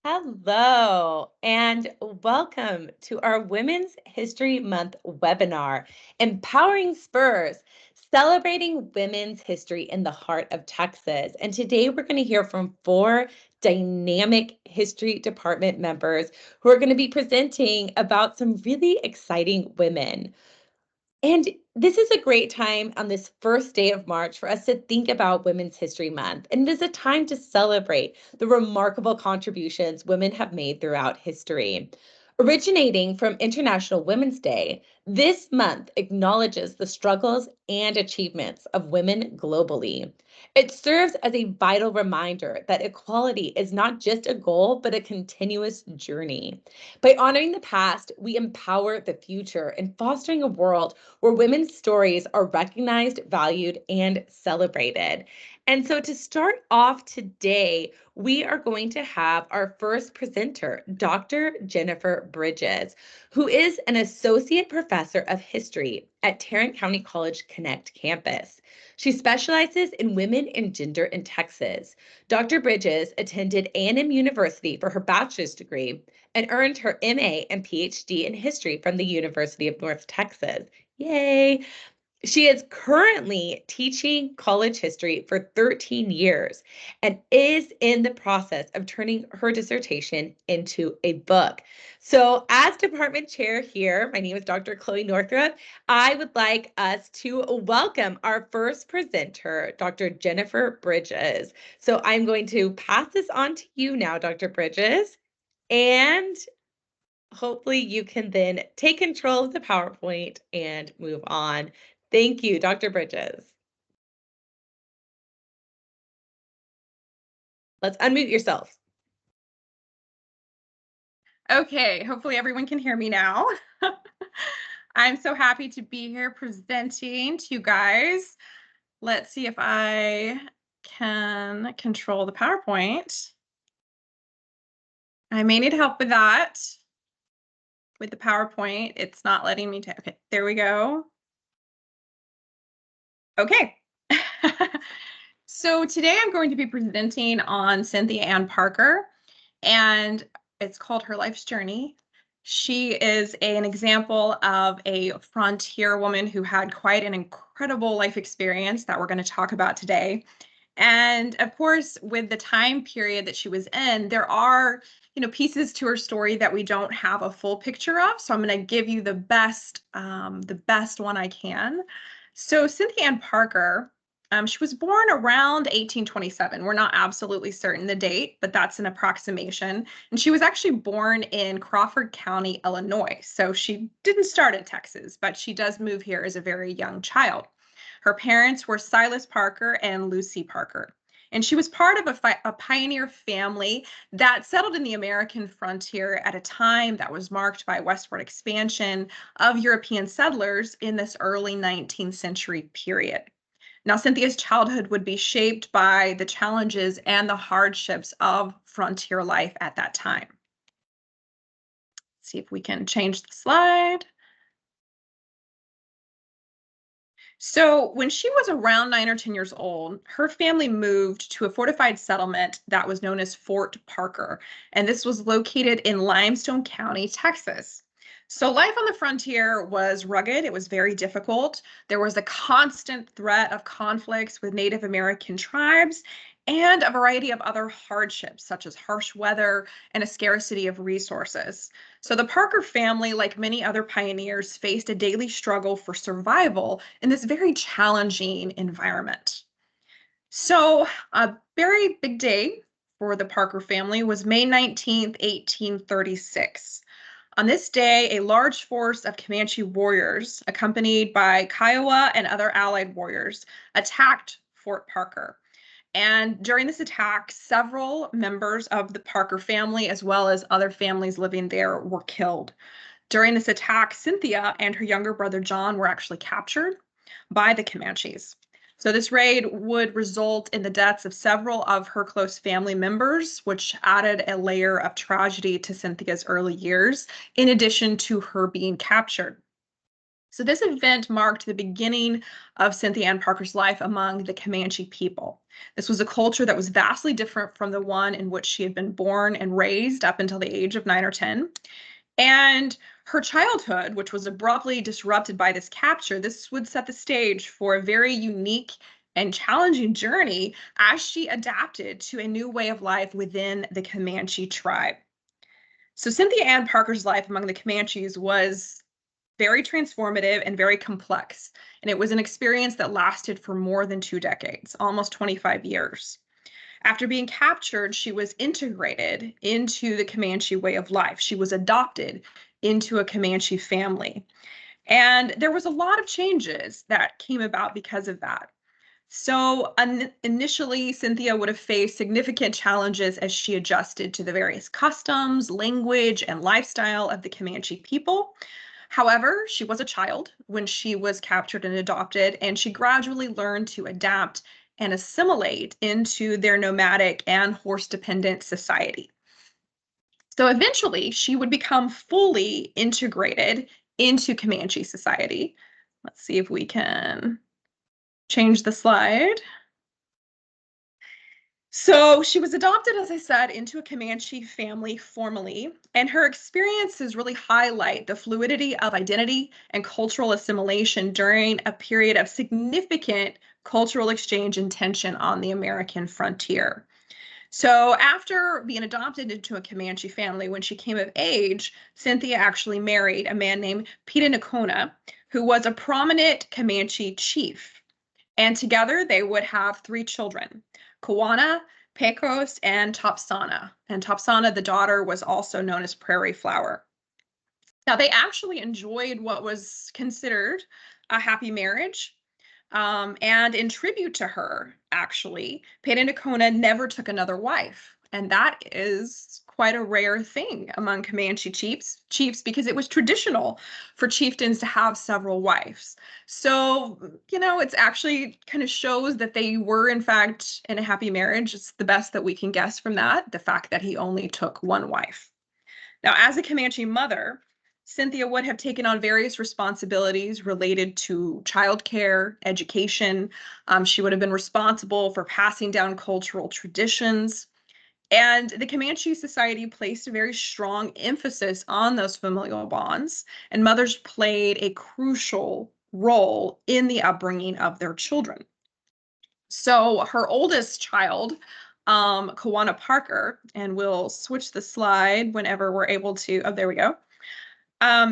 Hello, and welcome to our Women's History Month webinar, Empowering Spurs, celebrating women's history in the heart of Texas. And today we're going to hear from four dynamic history department members who are going to be presenting about some really exciting women. And this is a great time on this first day of March for us to think about Women's History Month. And it is a time to celebrate the remarkable contributions women have made throughout history. Originating from International Women's Day, this month acknowledges the struggles and achievements of women globally. It serves as a vital reminder that equality is not just a goal, but a continuous journey. By honoring the past, we empower the future and fostering a world where women's stories are recognized, valued, and celebrated. And so to start off today, we are going to have our first presenter, Dr. Jennifer Bridges, who is an associate professor of history at Tarrant County College Connect campus. She specializes in women and gender in Texas. Dr. Bridges attended A&M University for her bachelor's degree and earned her MA and PhD in history from the University of North Texas. Yay! She is currently teaching college history for 13 years and is in the process of turning her dissertation into a book. So, as department chair here, my name is Dr. Chloe Northrup. I would like us to welcome our first presenter, Dr. Jennifer Bridges. So, I'm going to pass this on to you now, Dr. Bridges. And hopefully you can then take control of the PowerPoint and move on. Thank you, Dr. Bridges. Let's unmute yourself. Okay, hopefully everyone can hear me now. I'm so happy to be here presenting to you guys. Let's see if I can control the PowerPoint. I may need help with that. With the PowerPoint, it's not letting me okay, there we go. Okay. So today I'm going to be presenting on Cynthia Ann Parker, and it's called Her Life's Journey. She is an example of a frontier woman who had quite an incredible life experience that we're going to talk about today. And of course, with the time period that she was in, there are, pieces to her story that we don't have a full picture of. So I'm going to give you the best one I can. So Cynthia Ann Parker, she was born around 1827. We're not absolutely certain the date, but that's an approximation. And she was actually born in Crawford County, Illinois. So she didn't start in Texas, but she does move here as a very young child. Her parents were Silas Parker and Lucy Parker. And she was part of a pioneer family that settled in the American frontier at a time that was marked by westward expansion of European settlers in this early 19th century period. Now, Cynthia's childhood would be shaped by the challenges and the hardships of frontier life at that time. Let's see if we can change the slide. So when she was around 9 or 10 years old, her family moved to a fortified settlement that was known as Fort Parker, and this was located in Limestone County, Texas. So life on the frontier was rugged. It was very difficult. There was a constant threat of conflicts with Native American tribes and a variety of other hardships, such as harsh weather and a scarcity of resources. So the Parker family, like many other pioneers, faced a daily struggle for survival in this very challenging environment. So a very big day for the Parker family was May 19th, 1836. On this day, a large force of Comanche warriors, accompanied by Kiowa and other allied warriors, attacked Fort Parker. And during this attack, several members of the Parker family, as well as other families living there, were killed. During this attack, Cynthia and her younger brother John were actually captured by the Comanches. So this raid would result in the deaths of several of her close family members, which added a layer of tragedy to Cynthia's early years, in addition to her being captured. So this event marked the beginning of Cynthia Ann Parker's life among the Comanche people. This was a culture that was vastly different from the one in which she had been born and raised up until the age of 9 or 10. And her childhood, which was abruptly disrupted by this capture, this would set the stage for a very unique and challenging journey as she adapted to a new way of life within the Comanche tribe. So Cynthia Ann Parker's life among the Comanches was very transformative and very complex. And it was an experience that lasted for more than 2 decades, almost 25 years. After being captured, she was integrated into the Comanche way of life. She was adopted into a Comanche family. And there was a lot of changes that came about because of that. So initially, Cynthia would have faced significant challenges as she adjusted to the various customs, language, and lifestyle of the Comanche people. However, she was a child when she was captured and adopted, and she gradually learned to adapt and assimilate into their nomadic and horse-dependent society. So eventually, she would become fully integrated into Comanche society. Let's see if we can change the slide. So she was adopted, as I said, into a Comanche family formally, and her experiences really highlight the fluidity of identity and cultural assimilation during a period of significant cultural exchange and tension on the American frontier. So after being adopted into a Comanche family, when she came of age, Cynthia actually married a man named Pita Nakona, who was a prominent Comanche chief. And together they would have 3 children, Kawana, Pecos, and Topsana. And Topsana, the daughter, was also known as Prairie Flower. Now, they actually enjoyed what was considered a happy marriage. And in tribute to her, actually, Peta Nakona never took another wife. And that is quite a rare thing among Comanche chiefs because it was traditional for chieftains to have several wives. So, it's actually kind of shows that they were, in fact, in a happy marriage. It's the best that we can guess from that, the fact that he only took one wife. Now, as a Comanche mother, Cynthia would have taken on various responsibilities related to childcare, education. She would have been responsible for passing down cultural traditions. And the Comanche society placed a very strong emphasis on those familial bonds, and mothers played a crucial role in the upbringing of their children. So her oldest child, Kawana Parker, and we'll switch the slide whenever we're able to. Oh, there we go.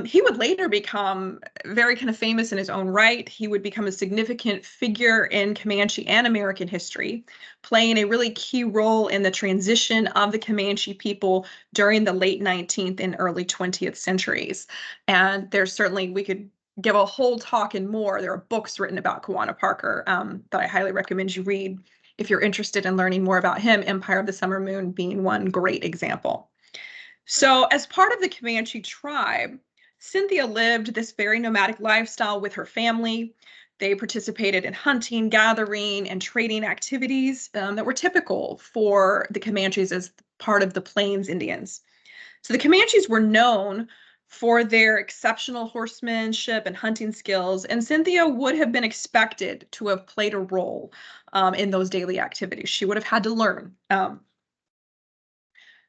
He would later become very kind of famous in his own right. He would become a significant figure in Comanche and American history, playing a really key role in the transition of the Comanche people during the late 19th and early 20th centuries. And there's certainly, we could give a whole talk and more. There are books written about Kawana Parker that I highly recommend you read if you're interested in learning more about him, Empire of the Summer Moon being one great example. So as part of the Comanche tribe, Cynthia lived this very nomadic lifestyle with her family. They participated in hunting, gathering, and trading activities that were typical for the Comanches as part of the Plains Indians. So the Comanches were known for their exceptional horsemanship and hunting skills, and Cynthia would have been expected to have played a role in those daily activities. She would have had to learn.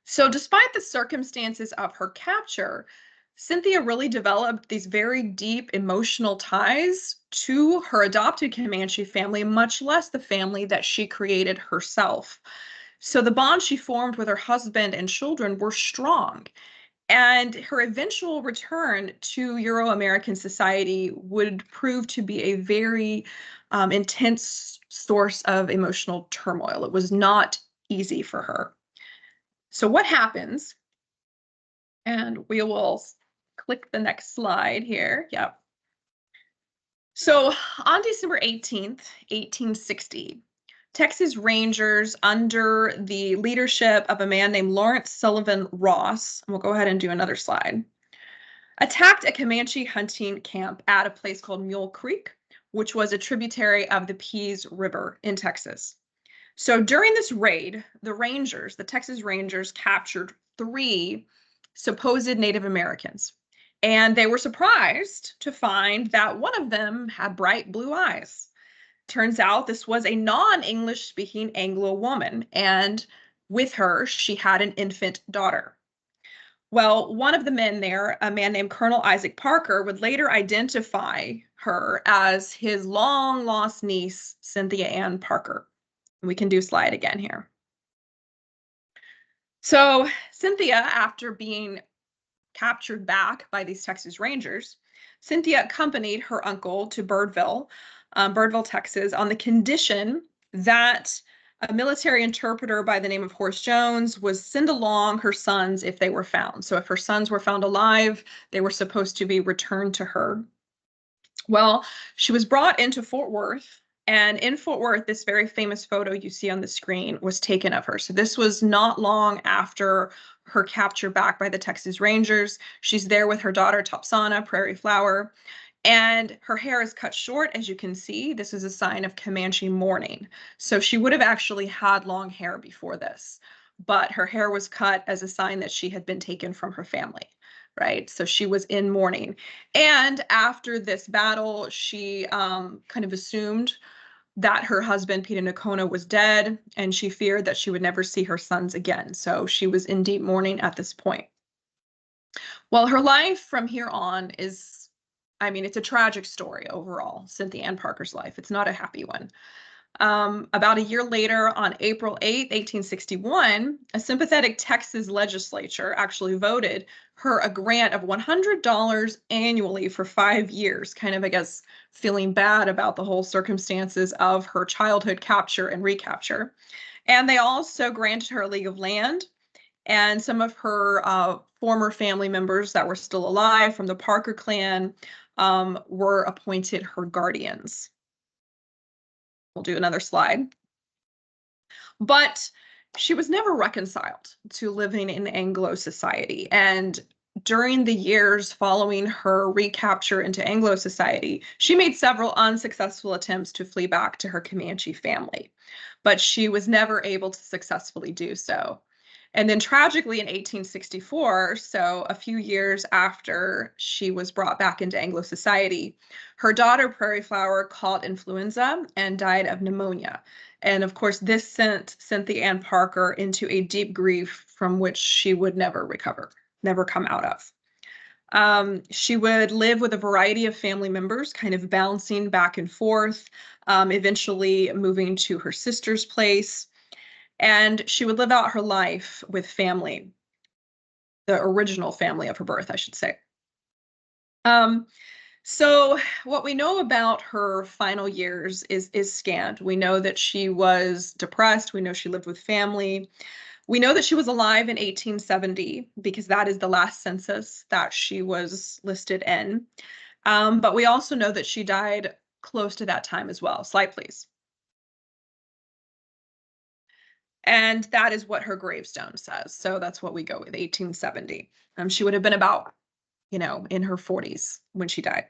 So despite the circumstances of her capture, Cynthia really developed these very deep emotional ties to her adopted Comanche family, much less the family that she created herself. So the bond she formed with her husband and children were strong. And her eventual return to Euro-American society would prove to be a very intense source of emotional turmoil. It was not easy for her. So what happens, and we will click the next slide here. Yep. So on December 18th, 1860, Texas Rangers, under the leadership of a man named Lawrence Sullivan Ross, and we'll go ahead and do another slide, attacked a Comanche hunting camp at a place called Mule Creek, which was a tributary of the Pease River in Texas. So during this raid, the Texas Rangers captured 3 supposed Native Americans. And they were surprised to find that one of them had bright blue eyes. Turns out this was a non-English speaking Anglo woman, and with her, she had an infant daughter. Well, one of the men there, a man named Colonel Isaac Parker, would later identify her as his long lost niece, Cynthia Ann Parker. We can do slide again here. So Cynthia, after being captured back by these Texas Rangers, Cynthia accompanied her uncle to Birdville, Texas, on the condition that a military interpreter by the name of Horace Jones was send along her sons if they were found. So if her sons were found alive, they were supposed to be returned to her. Well, she was brought into Fort Worth, and in Fort Worth, this very famous photo you see on the screen was taken of her. So this was not long after her capture back by the Texas Rangers. She's there with her daughter, Topsana, Prairie Flower, and her hair is cut short, as you can see. This is a sign of Comanche mourning. So she would have actually had long hair before this, but her hair was cut as a sign that she had been taken from her family, right? So she was in mourning. And after this battle, she kind of assumed that her husband, Peter Nakona, was dead, and she feared that she would never see her sons again. So she was in deep mourning at this point. Well, her life from here on is, I mean, it's a tragic story overall, Cynthia Ann Parker's life. It's not a happy one. About a year later, on April 8, 1861, a sympathetic Texas legislature actually voted her a grant of $100 annually for 5 years, kind of, I guess, feeling bad about the whole circumstances of her childhood capture and recapture. And they also granted her a league of land, and some of her former family members that were still alive from the Parker clan were appointed her guardians. We'll do another slide. But she was never reconciled to living in Anglo society. And during the years following her recapture into Anglo society, she made several unsuccessful attempts to flee back to her Comanche family, but she was never able to successfully do so. And then tragically in 1864, so a few years after she was brought back into Anglo society, her daughter Prairie Flower caught influenza and died of pneumonia. And of course, this sent Cynthia Ann Parker into a deep grief from which she would never recover, never come out of. She would live with a variety of family members, kind of bouncing back and forth, eventually moving to her sister's place. And she would live out her life with family, the original family of her birth, I should say. So what we know about her final years is scant. We know that she was depressed. We know she lived with family. We know that she was alive in 1870 because that is the last census that she was listed in. But we also know that she died close to that time as well. Slide, please. And that is what her gravestone says. So that's what we go with, 1870. She would have been about, in her 40s when she died.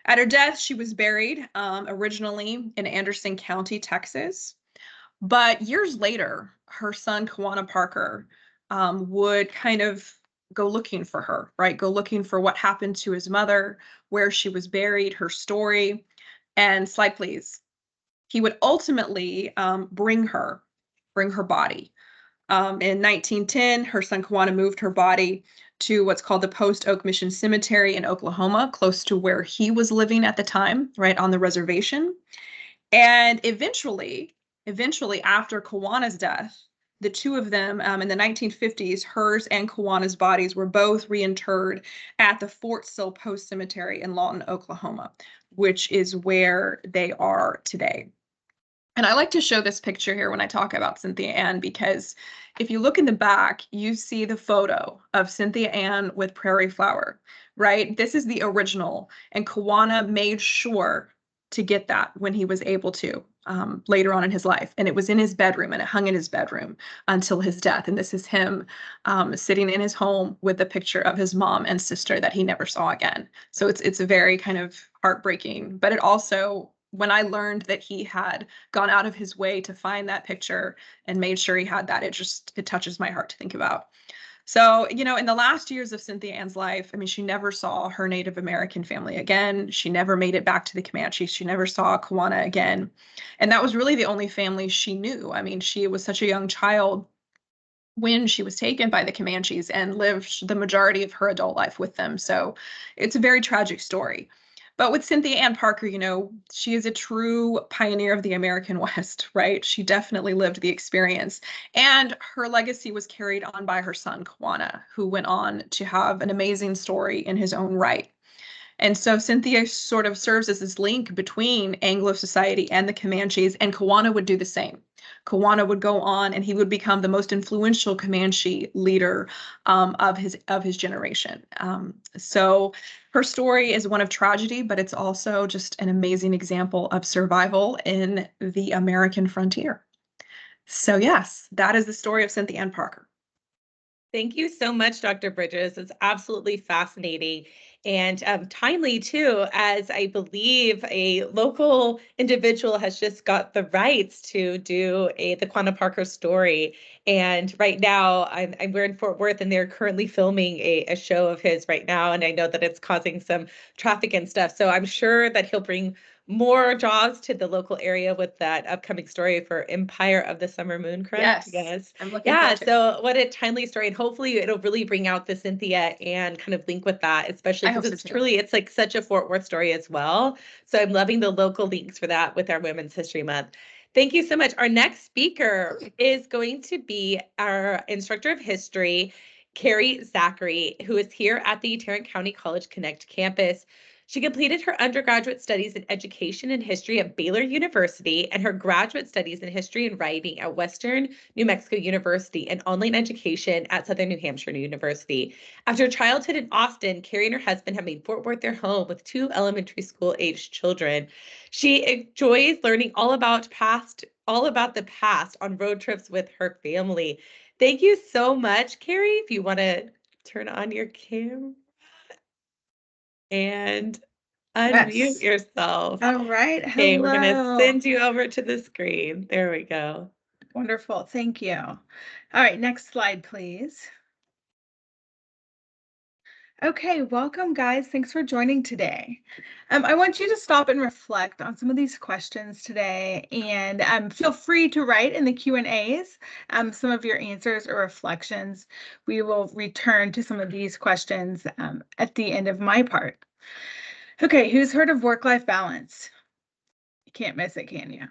At her death, she was buried originally in Anderson County, Texas. But years later, her son, Kawana Parker, would kind of go looking for her, right? Go looking for what happened to his mother, where she was buried, her story. And slide, please. He would ultimately bring her body. In 1910, her son Kawana moved her body to what's called the Post Oak Mission Cemetery in Oklahoma, close to where he was living at the time, right on the reservation. And eventually after Kawana's death, the two of them in the 1950s, hers and Kawana's bodies were both reinterred at the Fort Sill Post Cemetery in Lawton, Oklahoma, which is where they are today. And I like to show this picture here when I talk about Cynthia Ann, because if you look in the back, you see the photo of Cynthia Ann with Prairie Flower, right? This is the original, and Kawana made sure to get that when he was able to later on in his life. And it was in his bedroom, and it hung in his bedroom until his death. And this is him sitting in his home with the picture of his mom and sister that he never saw again. So it's a very kind of heartbreaking, but it also, when I learned that he had gone out of his way to find that picture and made sure he had that, it touches my heart to think about. So, in the last years of Cynthia Ann's life, I mean, she never saw her Native American family again. She never made it back to the Comanches. She never saw Kawana again. And that was really the only family she knew. I mean, she was such a young child when she was taken by the Comanches and lived the majority of her adult life with them. So it's a very tragic story. But with Cynthia Ann Parker, she is a true pioneer of the American West, right? She definitely lived the experience. And her legacy was carried on by her son, Kawana, who went on to have an amazing story in his own right. And so Cynthia sort of serves as this link between Anglo society and the Comanches, and Kawana would do the same. Kawana would go on and he would become the most influential Comanche leader of his generation. So her story is one of tragedy, but it's also just an amazing example of survival in the American frontier. So yes, that is the story of Cynthia Ann Parker. Thank you so much, Dr. Bridges. It's absolutely fascinating and timely too, as I believe a local individual has just got the rights to do the Quanah Parker story. And right now, we're in Fort Worth, and they're currently filming a show of his right now. And I know that it's causing some traffic and stuff. So I'm sure that he'll bring more jobs to the local area with that upcoming story for Empire of the Summer Moon, correct? Yes. I'm looking Yeah, forward to it. so what a timely story. And hopefully it'll really bring out the Cynthia and kind of link with that, especially I hope because so it's too. truly, it's like such a Fort Worth story as well. So I'm loving the local links for that with our Women's History Month. Thank you so much. Our next speaker is going to be our instructor of history, Carrie Zachry, who is here at the Tarrant County College Connect campus. She completed her undergraduate studies in education and history at Baylor University and her graduate studies in history and writing at Western New Mexico University and online education at Southern New Hampshire University. After childhood in Austin, Carrie and her husband have made Fort Worth their home with 2 elementary school aged children. She enjoys learning all about the past on road trips with her family. Thank you so much, Carrie. If you want to turn on your camera and unmute Yes. yourself. All right. Okay, we're going to Hello. send you over to the screen. There we go. Wonderful. Thank you. All right. Next slide, please. Okay. Welcome, guys. Thanks for joining today. I want you to stop and reflect on some of these questions today, and feel free to write in the Q&As some of your answers or reflections. We will return to some of these questions at the end of my part. Okay. Who's heard of work-life balance? You can't miss it, can you?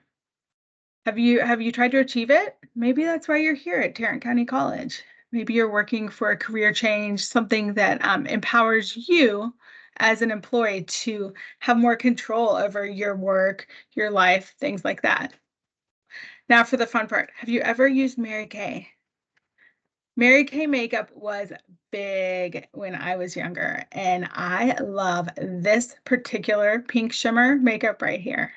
Have you tried to achieve it? Maybe that's why you're here at Tarrant County College. Maybe you're working for a career change, something that empowers you as an employee to have more control over your work, your life, things like that. Now for the fun part. Have you ever used Mary Kay? Mary Kay makeup was big when I was younger, and I love this particular pink shimmer makeup right here.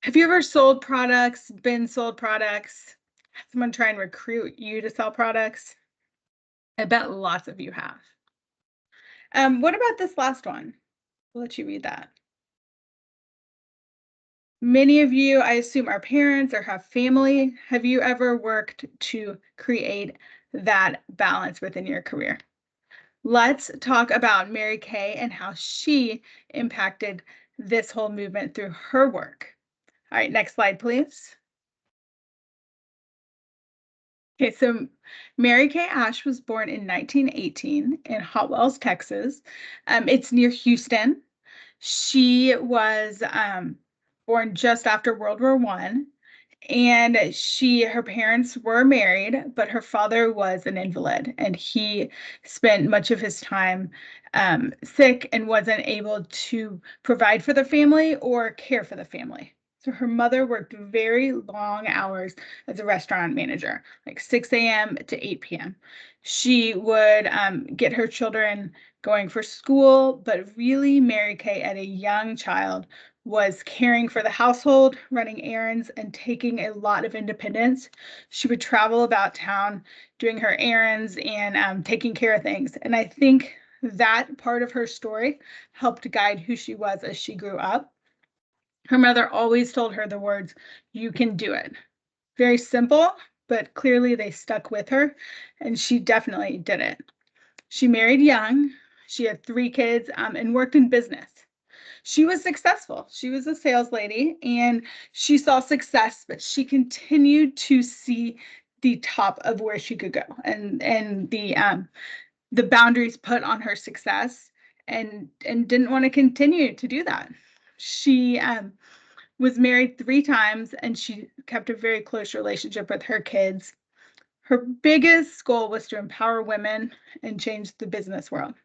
Have you ever sold products, been sold products? Had someone try and recruit you to sell products? I bet lots of you have. What about this last one? I'll let you read that. Many of you, I assume, are parents or have family. Have you ever worked to create that balance within your career? Let's talk about Mary Kay and how she impacted this whole movement through her work. All right, next slide, please. Okay, so Mary Kay Ash was born in 1918 in Hot Wells, Texas. It's near Houston. She was born just after World War I, and her parents were married, but her father was an invalid, and he spent much of his time sick and wasn't able to provide for the family or care for the family. So her mother worked very long hours as a restaurant manager, like 6 a.m. to 8 p.m. She would get her children going for school, but really Mary Kay, at a young child, was caring for the household, running errands, and taking a lot of independence. She would travel about town doing her errands and taking care of things. And I think that part of her story helped guide who she was as she grew up. Her mother always told her the words, "You can do it." Very simple, but clearly they stuck with her, and she definitely did it. She married young. She had 3 kids and worked in business. She was successful. She was a sales lady and she saw success, but she continued to see the top of where she could go and the boundaries put on her success and didn't want to continue to do that. She was married 3 times and she kept a very close relationship with her kids. Her biggest goal was to empower women and change the business world.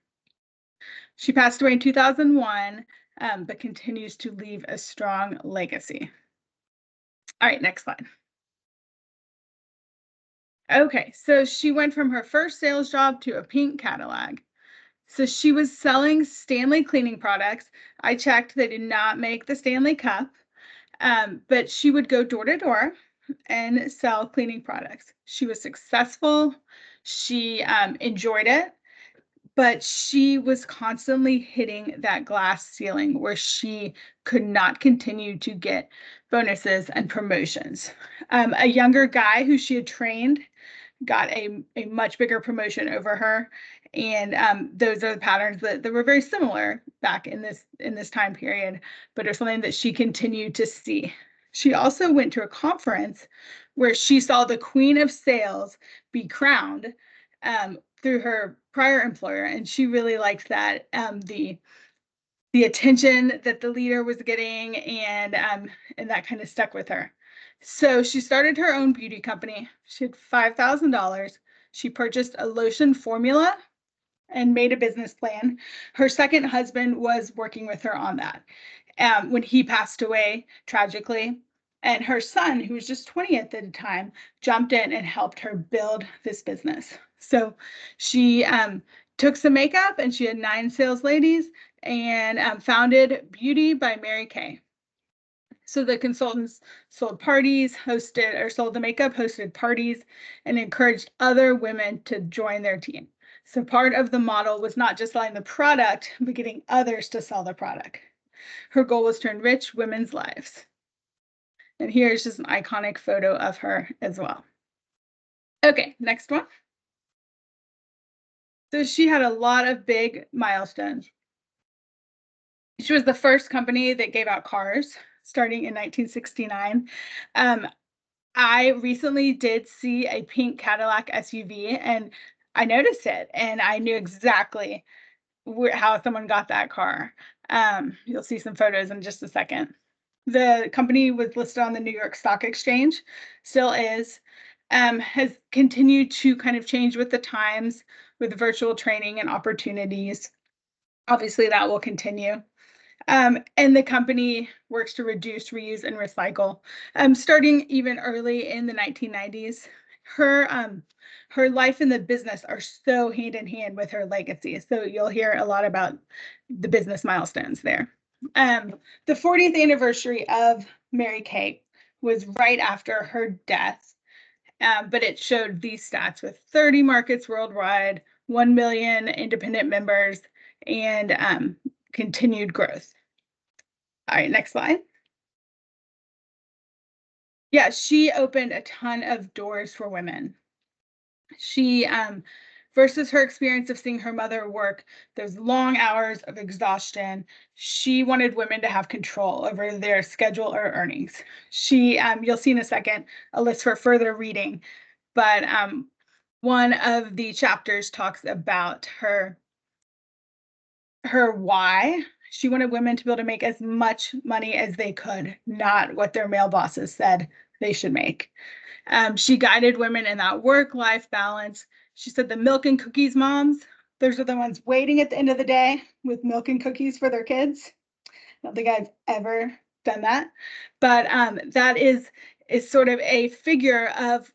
She passed away in 2001, but continues to leave a strong legacy. All right, next slide. Okay, so she went from her first sales job to a pink Cadillac. So she was selling Stanley cleaning products. I checked, they did not make the Stanley Cup, but she would go door to door and sell cleaning products. She was successful. She enjoyed it, but she was constantly hitting that glass ceiling where she could not continue to get bonuses and promotions. A younger guy who she had trained got a much bigger promotion over her. And those are the patterns that were very similar back in this time period, but it's something that she continued to see. She also went to a conference where she saw the Queen of Sales be crowned through her prior employer, and she really liked that the attention that the leader was getting, and that kind of stuck with her. So she started her own beauty company. She had $5,000. She purchased a lotion formula and made a business plan. Her second husband was working with her on that when he passed away tragically. And her son, who was just 20 at the time, jumped in and helped her build this business. So she took some makeup and she had 9 sales ladies and founded Beauty by Mary Kay. So the consultants sold parties, sold the makeup, hosted parties, and encouraged other women to join their team. So part of the model was not just selling the product, but getting others to sell the product. Her goal was to enrich women's lives. And here's just an iconic photo of her as well. Okay, next one. So she had a lot of big milestones. She was the first company that gave out cars starting in 1969. I recently did see a pink Cadillac SUV and I noticed it and I knew exactly how someone got that car. You'll see some photos in just a second. The company was listed on the New York Stock Exchange, still is, has continued to kind of change with the times with virtual training and opportunities. Obviously, that will continue. And the company works to reduce, reuse, and recycle. Starting even early in the 1990s, her life and the business are so hand in hand with her legacy. So you'll hear a lot about the business milestones there. The 40th anniversary of Mary Kay was right after her death, but it showed these stats with 30 markets worldwide, 1 million independent members, and continued growth. All right, next slide. Yeah, she opened a ton of doors for women. She, versus her experience of seeing her mother work those long hours of exhaustion, she wanted women to have control over their schedule or earnings. She, you'll see in a second, a list for further reading, but one of the chapters talks about her why. She wanted women to be able to make as much money as they could, not what their male bosses said they should make. She guided women in that work-life balance. She said the milk and cookies moms, those are the ones waiting at the end of the day with milk and cookies for their kids. I don't think I've ever done that, but that is sort of a figure of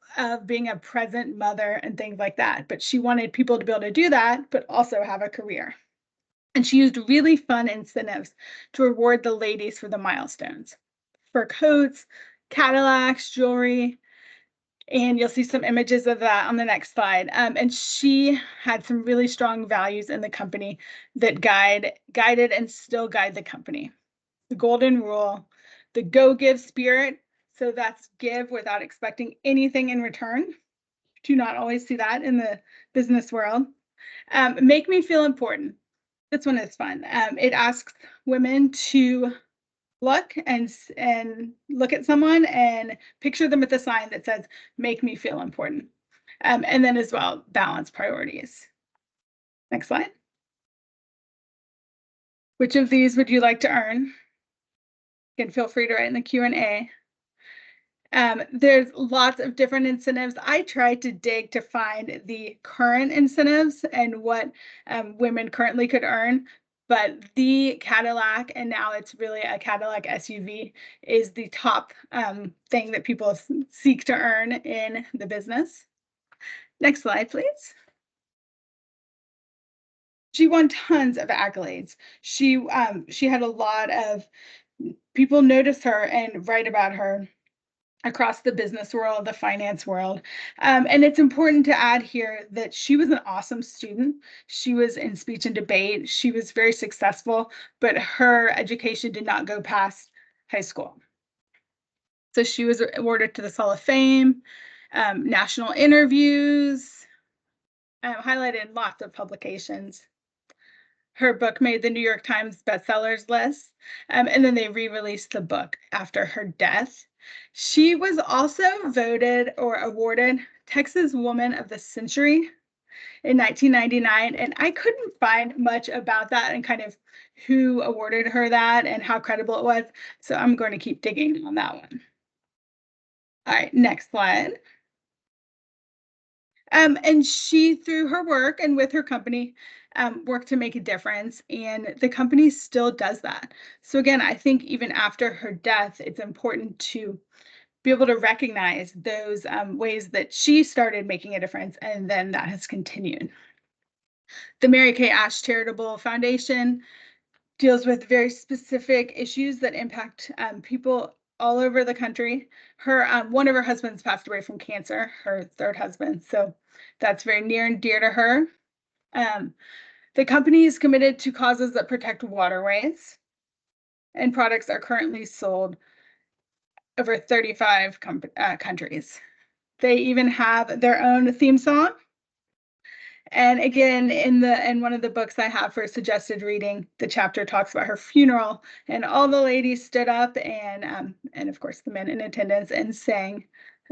being a present mother and things like that. But she wanted people to be able to do that, but also have a career. And she used really fun incentives to reward the ladies for the milestones. For coats, Cadillacs, jewelry, and you'll see some images of that on the next slide. And she had some really strong values in the company that guided and still guide the company. The golden rule, the go give spirit. So that's give without expecting anything in return. Do not always see that in the business world. Make me feel important. This one is fun. It asks women to look and look at someone and picture them with a sign that says, make me feel important. And then as well, balance priorities. Next slide. Which of these would you like to earn? Again, feel free to write in the Q&A. There's lots of different incentives. I tried to dig to find the current incentives and what women currently could earn, but the Cadillac, and now it's really a Cadillac SUV, is the top thing that people seek to earn in the business. Next slide, please. She won tons of accolades. She had a lot of people notice her and write about her across the business world, the finance world. And it's important to add here that she was an awesome student. She was in speech and debate. She was very successful, but her education did not go past high school. So she was awarded to the Hall of Fame, national interviews, highlighted in lots of publications. Her book made the New York Times bestsellers list, and then they re-released the book after her death. She was also voted or awarded Texas Woman of the Century in 1999, and I couldn't find much about that and kind of who awarded her that and how credible it was, so I'm going to keep digging on that one. All right, next slide. And she, through her work and with her company, worked to make a difference, and the company still does that. So again, I think even after her death, it's important to be able to recognize those ways that she started making a difference, and then that has continued. The Mary Kay Ash Charitable Foundation deals with very specific issues that impact people all over the country. Her one of her husbands passed away from cancer, her third husband, so that's very near and dear to her. The company is committed to causes that protect waterways, and products are currently sold over 35 countries. They even have their own theme song. And again, in one of the books I have for suggested reading, the chapter talks about her funeral, and all the ladies stood up and of course the men in attendance and sang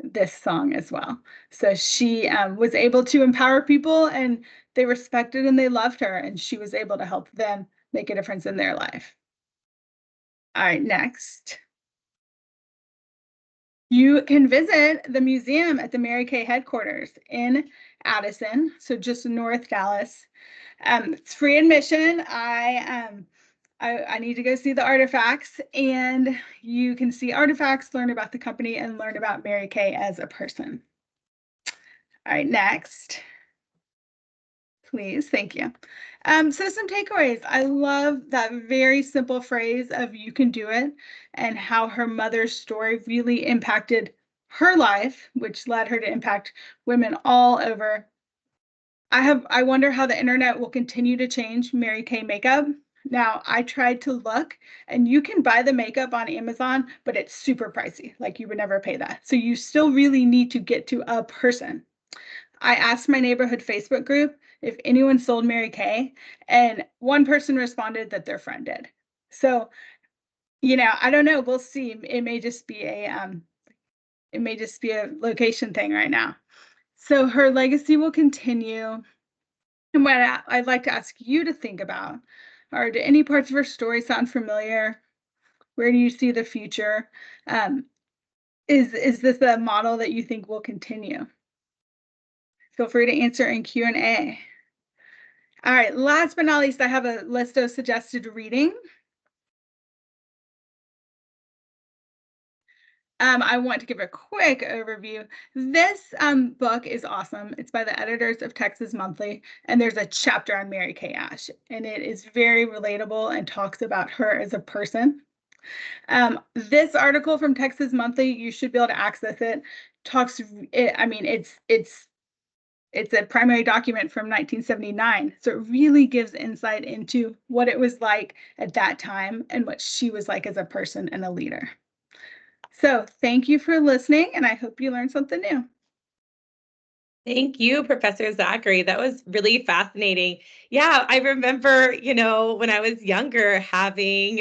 this song as well. So she was able to empower people, and they respected and they loved her, and she was able to help them make a difference in their life. All right, next. You can visit the museum at the Mary Kay headquarters in Addison, so just north Dallas. It's free admission. I need to go see the artifacts, and you can see artifacts, learn about the company, and learn about Mary Kay as a person. All right, next. Please, thank you. So some takeaways. I love that very simple phrase of "you can do it," and how her mother's story really impacted her life, which led her to impact women all over. I wonder how the internet will continue to change Mary Kay makeup. Now, I tried to look, and you can buy the makeup on Amazon, but it's super pricey. Like, you would never pay that. So you still really need to get to a person. I asked my neighborhood Facebook group if anyone sold Mary Kay, and one person responded that their friend did. So, I don't know. We'll see. It may just be a location thing right now. So her legacy will continue. And what I'd like to ask you to think about are, do any parts of her story sound familiar? Where do you see the future? Is this a model that you think will continue? Feel free to answer in Q&A. All right, last but not least, I have a list of suggested reading. I want to give a quick overview. This book is awesome. It's by the editors of Texas Monthly, and there's a chapter on Mary Kay Ash, and it is very relatable and talks about her as a person. This article from Texas Monthly, you should be able to access it. It's a primary document from 1979, so it really gives insight into what it was like at that time and what she was like as a person and a leader. So thank you for listening, and I hope you learned something new. Thank you, Professor Zachry. That was really fascinating. Yeah, I remember, when I was younger, having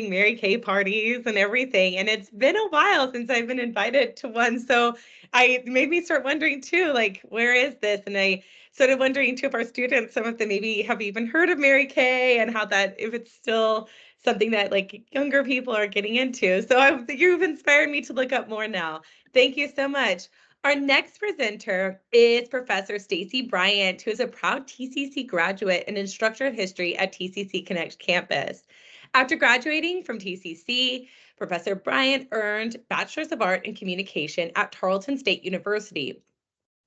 Mary Kay parties and everything. And it's been a while since I've been invited to one. So it made me start wondering too, like, where is this? And I started wondering too if our students, some of them maybe have even heard of Mary Kay and if it's still something that like younger people are getting into. So you've inspired me to look up more now. Thank you so much. Our next presenter is Professor Stacey Bryant, who is a proud TCC graduate and instructor of history at TCC Connect campus. After graduating from TCC, Professor Bryant earned Bachelor's of Art in Communication at Tarleton State University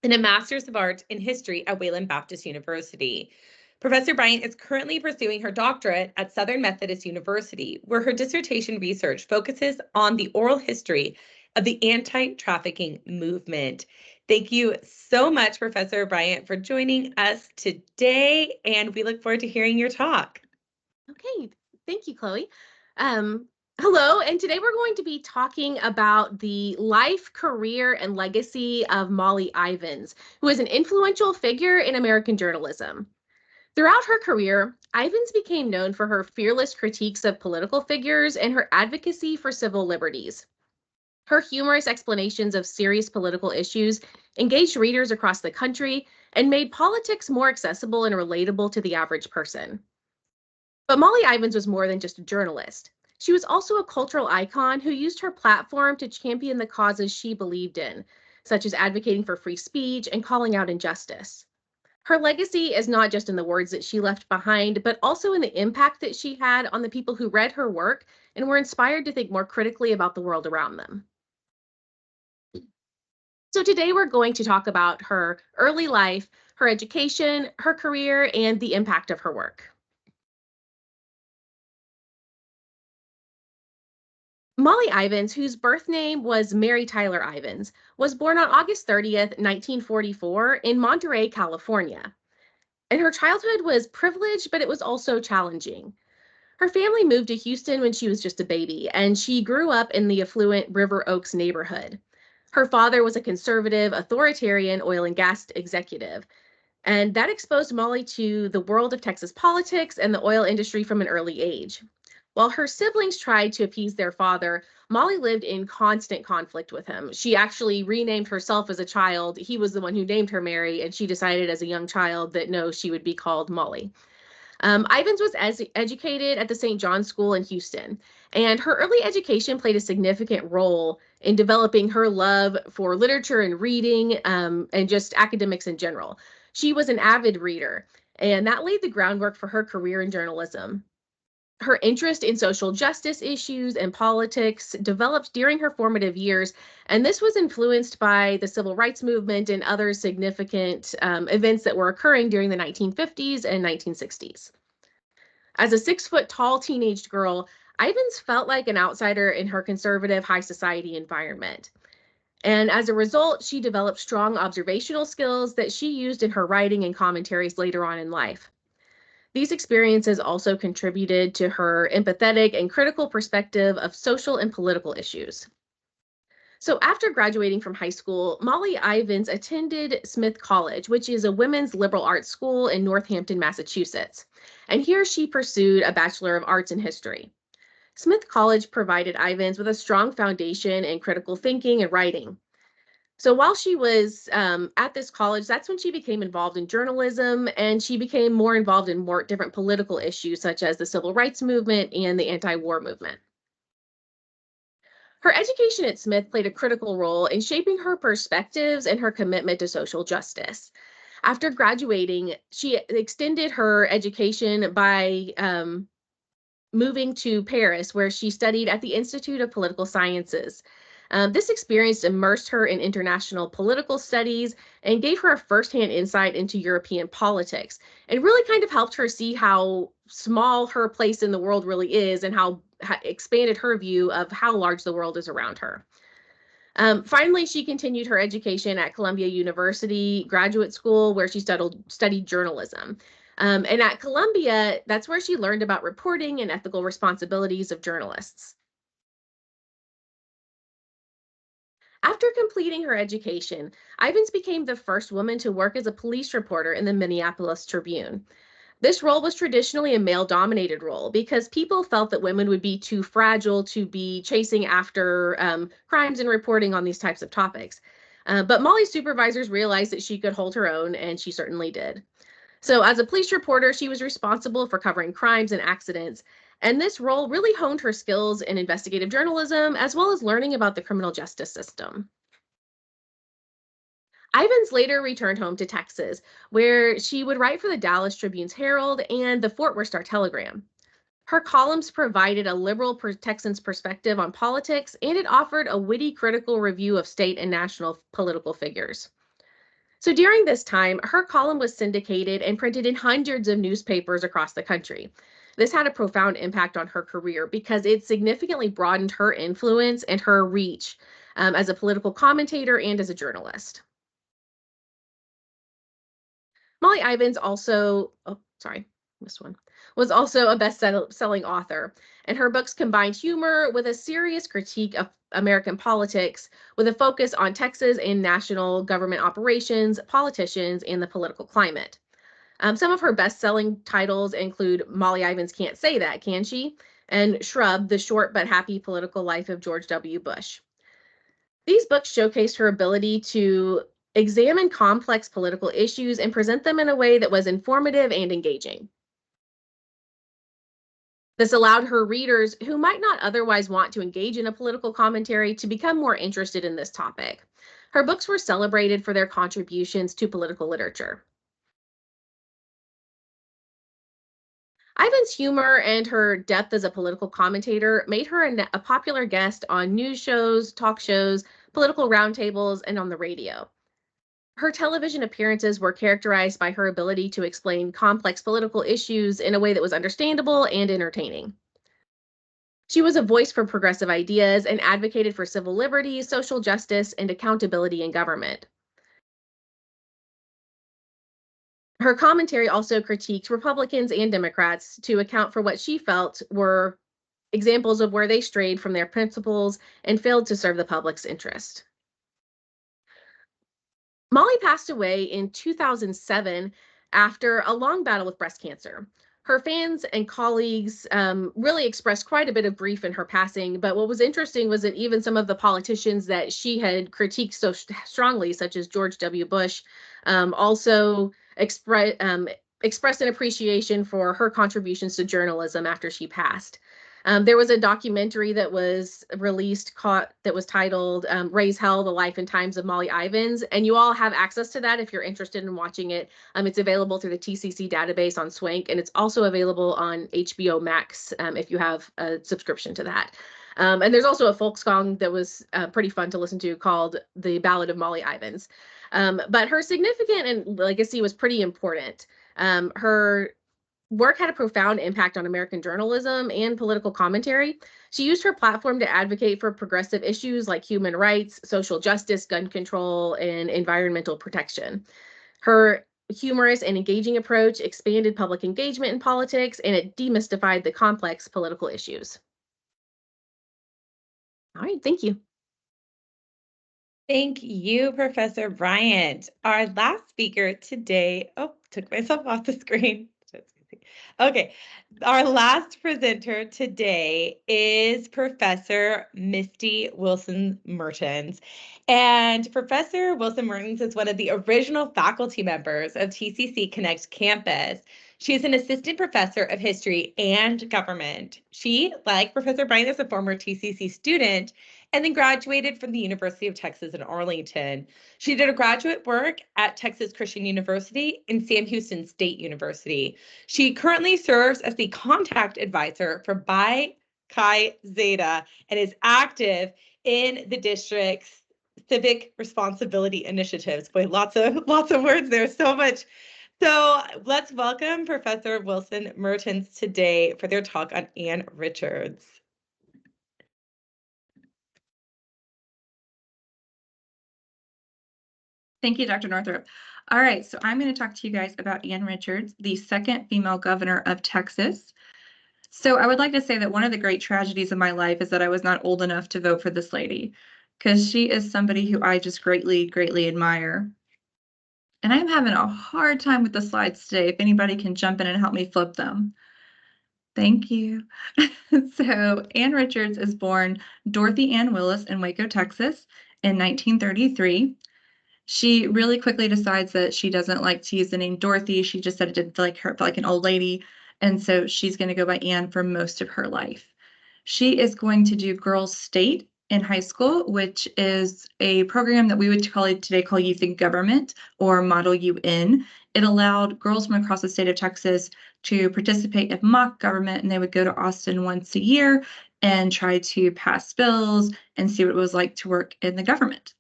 and a Master's of Arts in History at Wayland Baptist University. Professor Bryant is currently pursuing her doctorate at Southern Methodist University, where her dissertation research focuses on the oral history of the anti-trafficking movement. Thank you so much, Professor Bryant, for joining us today, and we look forward to hearing your talk. Okay, thank you, Chloe. Hello, and today we're going to be talking about the life, career, and legacy of Molly Ivins, who is an influential figure in American journalism. Throughout her career, Ivins became known for her fearless critiques of political figures and her advocacy for civil liberties. Her humorous explanations of serious political issues engaged readers across the country and made politics more accessible and relatable to the average person. But Molly Ivins was more than just a journalist. She was also a cultural icon who used her platform to champion the causes she believed in, such as advocating for free speech and calling out injustice. Her legacy is not just in the words that she left behind, but also in the impact that she had on the people who read her work and were inspired to think more critically about the world around them. So today we're going to talk about her early life, her education, her career, and the impact of her work. Molly Ivins, whose birth name was Mary Tyler Ivins, was born on August 30th, 1944 in Monterey, California. And her childhood was privileged, but it was also challenging. Her family moved to Houston when she was just a baby, and she grew up in the affluent River Oaks neighborhood. Her father was a conservative, authoritarian oil and gas executive, and that exposed Molly to the world of Texas politics and the oil industry from an early age. While her siblings tried to appease their father, Molly lived in constant conflict with him. She actually renamed herself as a child. He was the one who named her Mary, and she decided as a young child that no, she would be called Molly. Ivins was educated at the St. John's School in Houston, and her early education played a significant role in developing her love for literature and reading, and just academics in general. She was an avid reader, and that laid the groundwork for her career in journalism. Her interest in social justice issues and politics developed during her formative years, and this was influenced by the civil rights movement and other significant events that were occurring during the 1950s and 1960s. As a 6-foot-tall teenage girl, Ivins felt like an outsider in her conservative high society environment. And as a result, she developed strong observational skills that she used in her writing and commentaries later on in life. These experiences also contributed to her empathetic and critical perspective of social and political issues. So after graduating from high school, Molly Ivins attended Smith College, which is a women's liberal arts school in Northampton, Massachusetts. And here she pursued a Bachelor of Arts in History. Smith College provided Ivins with a strong foundation in critical thinking and writing. So while she was at this college, that's when she became involved in journalism, and she became more involved in more different political issues, such as the civil rights movement and the anti-war movement. Her education at Smith played a critical role in shaping her perspectives and her commitment to social justice. After graduating, she extended her education by moving to Paris, where she studied at the Institute of Political Sciences. This experience immersed her in international political studies and gave her a firsthand insight into European politics, and really kind of helped her see how small her place in the world really is and how expanded her view of how large the world is around her. Finally, she continued her education at Columbia University Graduate School, where she studied journalism. And at Columbia, that's where she learned about reporting and ethical responsibilities of journalists. After completing her education, Ivins became the first woman to work as a police reporter in the Minneapolis Tribune. This role was traditionally a male-dominated role because people felt that women would be too fragile to be chasing after crimes and reporting on these types of topics. But Molly's supervisors realized that she could hold her own, and she certainly did. So as a police reporter, she was responsible for covering crimes and accidents, and this role really honed her skills in investigative journalism, as well as learning about the criminal justice system. Ivins later returned home to Texas, where she would write for the Dallas Tribune's Herald and the Fort Worth Star-Telegram. Her columns provided a liberal Texan's perspective on politics, and it offered a witty critical review of state and national political figures. So during this time, her column was syndicated and printed in hundreds of newspapers across the country. This had a profound impact on her career because it significantly broadened her influence and her reach as a political commentator and as a journalist. Molly Ivins also, was also a best-selling author, and her books combined humor with a serious critique of American politics with a focus on Texas and national government operations, politicians, and the political climate. Some of her best-selling titles include Molly Ivins Can't Say That, Can She? And Shrub, The Short But Happy Political Life of George W. Bush. These books showcased her ability to examine complex political issues and present them in a way that was informative and engaging. This allowed her readers who might not otherwise want to engage in a political commentary to become more interested in this topic. Her books were celebrated for their contributions to political literature. Ivins' humor and her depth as a political commentator made her a popular guest on news shows, talk shows, political roundtables, and on the radio. Her television appearances were characterized by her ability to explain complex political issues in a way that was understandable and entertaining. She was a voice for progressive ideas and advocated for civil liberties, social justice, and accountability in government. Her commentary also critiqued Republicans and Democrats to account for what she felt were examples of where they strayed from their principles and failed to serve the public's interest. Molly passed away in 2007 after a long battle with breast cancer. Her fans and colleagues really expressed quite a bit of grief in her passing, but what was interesting was that even some of the politicians that she had critiqued so strongly, such as George W. Bush, also expressed an appreciation for her contributions to journalism after she passed. There was a documentary that was released that was titled Raise Hell, The Life and Times of Molly Ivins, and you all have access to that if you're interested in watching it. It's available through the TCC database on Swank, and it's also available on HBO Max if you have a subscription to that. And there's also a folk song that was pretty fun to listen to called The Ballad of Molly Ivins. But her significance and legacy was pretty important. Her work had a profound impact on American journalism and political commentary. She used her platform to advocate for progressive issues like human rights, social justice, gun control, and environmental protection. Her humorous and engaging approach expanded public engagement in politics, and it demystified the complex political issues. All right, thank you. Thank you, Professor Bryant. Our last speaker today, took myself off the screen. Okay, our last presenter today is Professor Misty Wilson-Merhtens. And Professor Wilson-Merhtens is one of the original faculty members of TCC Connect campus. She is an assistant professor of history and government. She, like Professor Bryant, is a former TCC student and then graduated from the University of Texas in Arlington. She did a graduate work at Texas Christian University and Sam Houston State University. She currently serves as the contact advisor for Pi Chi Zeta and is active in the district's civic responsibility initiatives. Boy, lots of words there, so much. So let's welcome Professor Wilson-Merhtens today for their talk on Ann Richards. Thank you, Dr. Northrup. All right, so I'm going to talk to you guys about Ann Richards, the second female governor of Texas. So I would like to say that one of the great tragedies of my life is that I was not old enough to vote for this lady. because she is somebody who I just greatly, greatly admire. And I'm having a hard time with the slides today. If anybody can jump in and help me flip them. Thank you. So Ann Richards is born Dorothy Ann Willis in Waco, Texas in 1933. She really quickly decides that she doesn't like to use the name Dorothy. She just said it didn't feel like her, feel like an old lady. And so she's going to go by Ann for most of her life. She is going to do Girls State in high school, which is a program that we would today call Youth in Government or Model UN. It allowed girls from across the state of Texas to participate in mock government, and they would go to Austin once a year and try to pass bills and see what it was like to work in the government.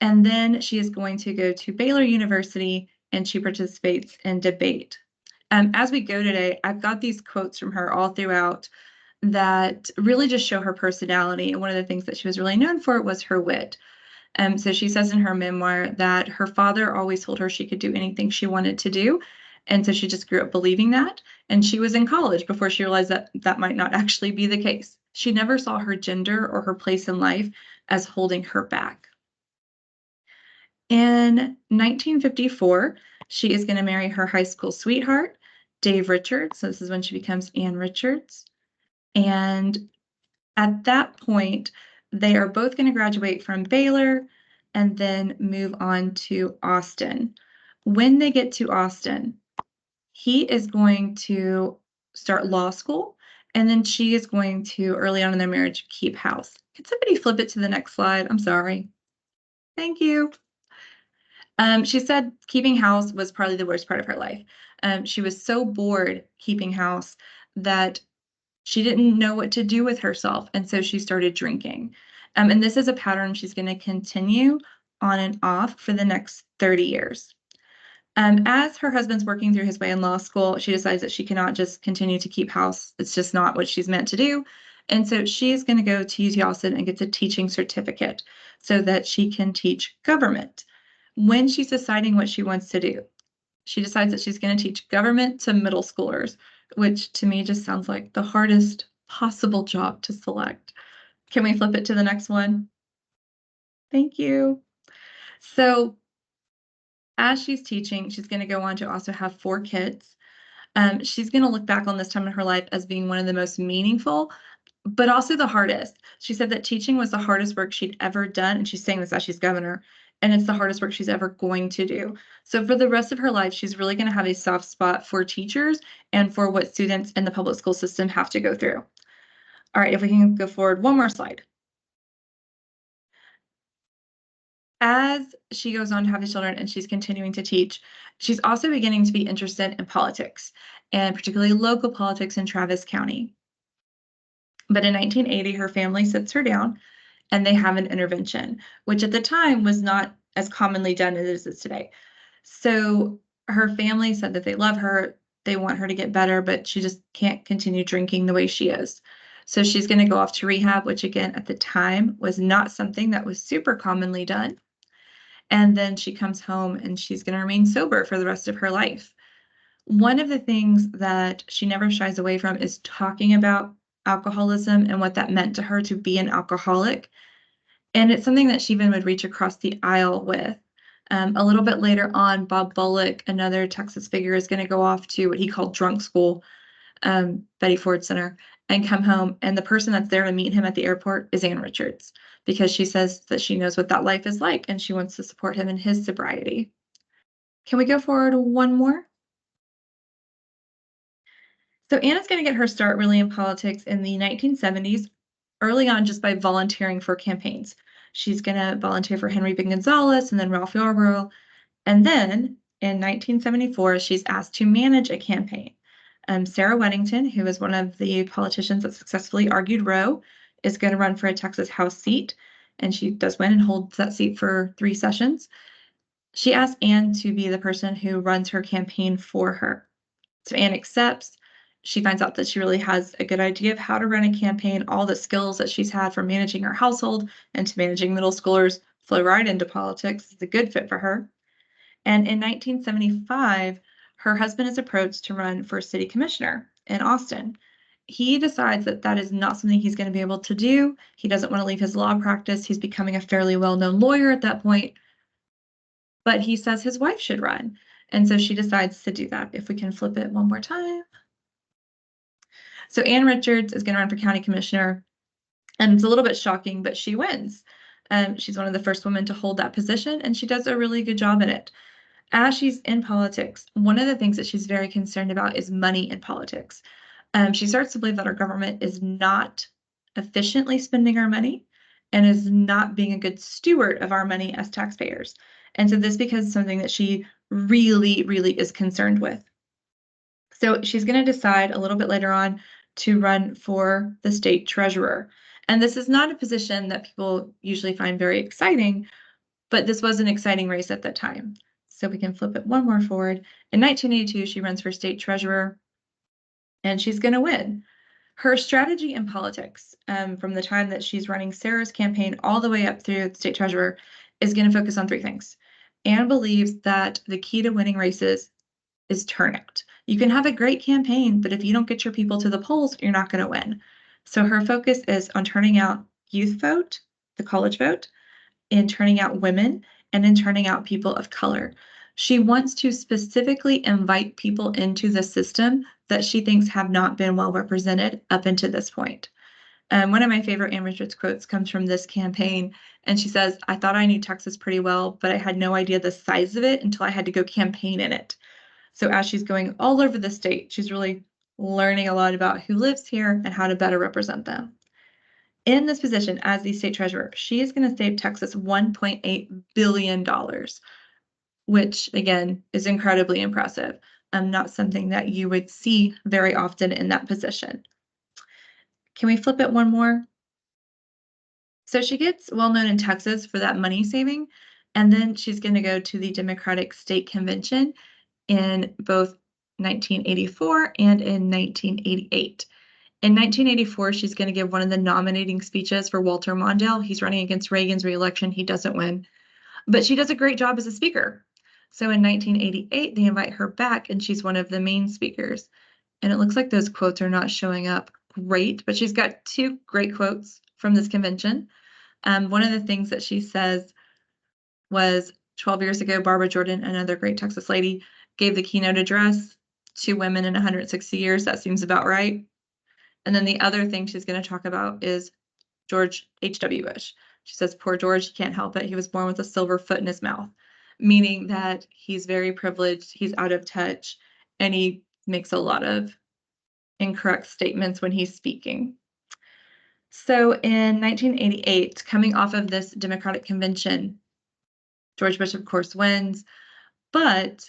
And then she is going to go to Baylor University and she participates in debate. As we go today, I've got these quotes from her all throughout that really just show her personality. And one of the things that she was really known for was her wit. So she says in her memoir that her father always told her she could do anything she wanted to do. And so she just grew up believing that. And she was in college before she realized that that might not actually be the case. She never saw her gender or her place in life as holding her back. In 1954, she is going to marry her high school sweetheart, Dave Richards. So this is when she becomes Ann Richards. And at that point, they are both going to graduate from Baylor and then move on to Austin. When they get to Austin, he is going to start law school, and then she is going to, early on in their marriage, keep house. Can somebody flip it to the next slide? I'm sorry. Thank you. She said keeping house was probably the worst part of her life. She was so bored keeping house that she didn't know what to do with herself, and so she started drinking. And this is a pattern she's going to continue on and off for the next 30 years. As her husband's working through his way in law school, she decides that she cannot just continue to keep house. It's just not what she's meant to do. And so she's going to go to UT Austin and get a teaching certificate so that she can teach government. When she's deciding what she wants to do, she decides that she's going to teach government to middle schoolers, which to me just sounds like the hardest possible job to select. Can we flip it to the next one? Thank you. So as she's teaching, she's going to go on to also have 4 kids. She's going to look back on this time in her life as being one of the most meaningful, but also the hardest. She said that teaching was the hardest work she'd ever done, and she's saying this as she's governor, and it's the hardest work she's ever going to do. So for the rest of her life, she's really going to have a soft spot for teachers and for what students in the public school system have to go through. All right, if we can go forward one more slide. As she goes on to have the children and she's continuing to teach, she's also beginning to be interested in politics, and particularly local politics in Travis County. But in 1980, her family sits her down and they have an intervention, which at the time was not as commonly done as it is today. So her family said that they love her, they want her to get better, but she just can't continue drinking the way she is. So she's going to go off to rehab, which again, at the time was not something that was super commonly done. And then she comes home and she's going to remain sober for the rest of her life. One of the things that she never shies away from is talking about alcoholism and what that meant to her to be an alcoholic. And it's something that she even would reach across the aisle with. A little bit later on, Bob Bullock, another Texas figure, is going to go off to what he called drunk school, Betty Ford Center, and come home. And the person that's there to meet him at the airport is Ann Richards, because she says that she knows what that life is like and she wants to support him in his sobriety. Can we go forward one more? So Anna's going to get her start really in politics in the 1970s, early on just by volunteering for campaigns. She's going to volunteer for Henry B. Gonzalez and then Ralph Yarborough. And then in 1974, she's asked to manage a campaign. Sarah Weddington, who is one of the politicians that successfully argued Roe, is going to run for a Texas House seat. And she does win and holds that seat for 3 sessions. She asked Ann to be the person who runs her campaign for her. So Ann accepts. She finds out that she really has a good idea of how to run a campaign. All the skills that she's had from managing her household and to managing middle schoolers flow right into politics. It's a good fit for her. And in 1975, her husband is approached to run for city commissioner in Austin. he decides that that is not something he's going to be able to do. He doesn't want to leave his law practice. He's becoming a fairly well-known lawyer at that point. But he says his wife should run. And so she decides to do that. If we can flip it one more time. So Ann Richards is going to run for county commissioner. And it's a little bit shocking, but she wins. She's one of the first women to hold that position, and she does a really good job in it. As she's in politics, one of the things that she's very concerned about is money in politics. She starts to believe that our government is not efficiently spending our money and is not being a good steward of our money as taxpayers. And so this becomes something that she really, really is concerned with. So she's going to decide a little bit later on to run for the state treasurer. And this is not a position that people usually find very exciting, but this was an exciting race at that time. So we can flip it one more forward. In 1982, she runs for state treasurer, and she's going to win. Her strategy in politics, from the time that she's running Sarah's campaign all the way up through state treasurer, is going to focus on three things. Anne believes that the key to winning races is turnout. You can have a great campaign, but if you don't get your people to the polls, you're not going to win. So her focus is on turning out youth vote, the college vote, in turning out women, and in turning out people of color. She wants to specifically invite people into the system that she thinks have not been well represented up until this point. One of my favorite Ann Richards quotes comes from this campaign, and she says, "I thought I knew Texas pretty well, but I had no idea the size of it until I had to go campaign in it." So as she's going all over the state, she's really learning a lot about who lives here and how to better represent them. In this position as the state treasurer, she is going to save Texas $1.8 billion, which again is incredibly impressive. Not something that you would see very often in that position. Can we flip it one more? So she gets well known in Texas for that money saving, and then she's going to go to the Democratic State Convention in both 1984 and in 1988. In 1984, she's going to give one of the nominating speeches for Walter Mondale. He's running against Reagan's reelection. He doesn't win, but she does a great job as a speaker. So in 1988, they invite her back, and she's one of the main speakers. And it looks like those quotes are not showing up great, but she's got two great quotes from this convention. One of the things that she says was 12 years ago, Barbara Jordan, another great Texas lady, gave the keynote address. 2 women in 160 years. That seems about right. And then the other thing she's going to talk about is George H.W. Bush. She says, "Poor George, he can't help it. He was born with a silver foot in his mouth," meaning that he's very privileged, he's out of touch, and he makes a lot of incorrect statements when he's speaking. So in 1988, coming off of this Democratic convention, George Bush, of course, wins, but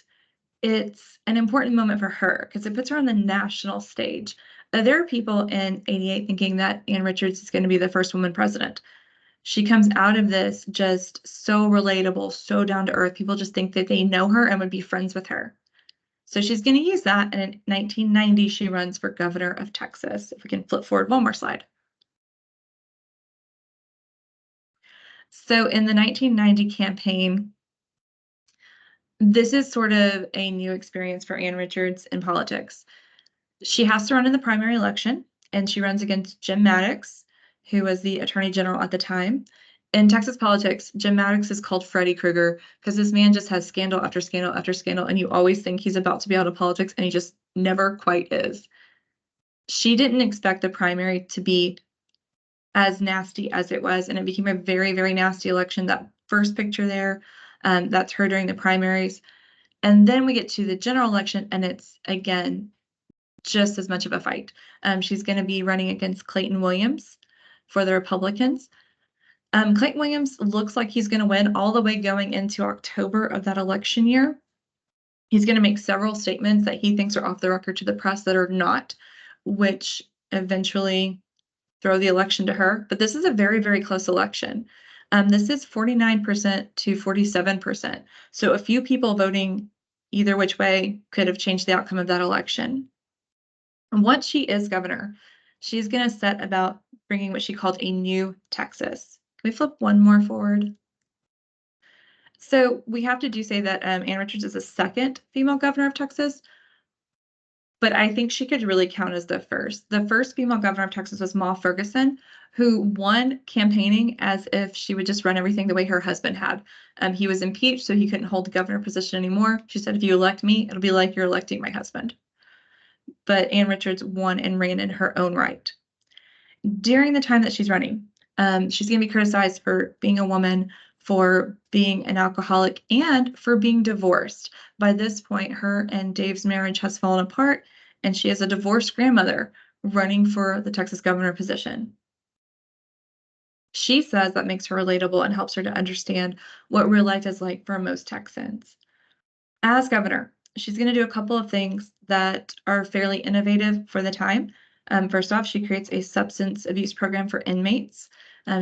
it's an important moment for her because it puts her on the national stage. There are people in 88 thinking that Ann Richards is going to be the first woman president. She comes out of this just so relatable, so down to earth. People just think that they know her and would be friends with her. So she's going to use that. And in 1990, she runs for governor of Texas. If we can flip forward one more slide. So in the 1990 campaign, this is sort of a new experience for Ann Richards in politics. She has to run in the primary election, and she runs against Jim Maddox, who was the attorney general at the time. In Texas politics, Jim Maddox is called Freddy Krueger because this man just has scandal after scandal after scandal, and you always think he's about to be out of politics, and he just never quite is. She didn't expect the primary to be as nasty as it was, and it became a very, very nasty election. That first picture there, that's her during the primaries. And then we get to the general election, and it's, again, just as much of a fight. She's going to be running against Clayton Williams for the Republicans. Clayton Williams looks like he's going to win all the way going into October of that election year. He's going to make several statements that he thinks are off the record to the press that are not, which eventually throw the election to her. But this is a very, very close election. This is 49% to 47%. So a few people voting either which way could have changed the outcome of that election. And once she is governor, she's going to set about bringing what she called a new Texas. Can we flip one more forward? So we have to say that Ann Richards is the second female governor of Texas, but I think she could really count as the first. The first female governor of Texas was Ma Ferguson, who won campaigning as if she would just run everything the way her husband had. He was impeached, so he couldn't hold the governor position anymore. She said, if you elect me, it'll be like you're electing my husband. But Ann Richards won and ran in her own right. During the time that she's running, she's going to be criticized for being a woman, for being an alcoholic, and for being divorced. By this point, her and Dave's marriage has fallen apart, and she is a divorced grandmother running for the Texas governor position. She says that makes her relatable and helps her to understand what real life is like for most Texans. As governor, she's going to do a couple of things that are fairly innovative for the time. First off, she creates a substance abuse program for inmates.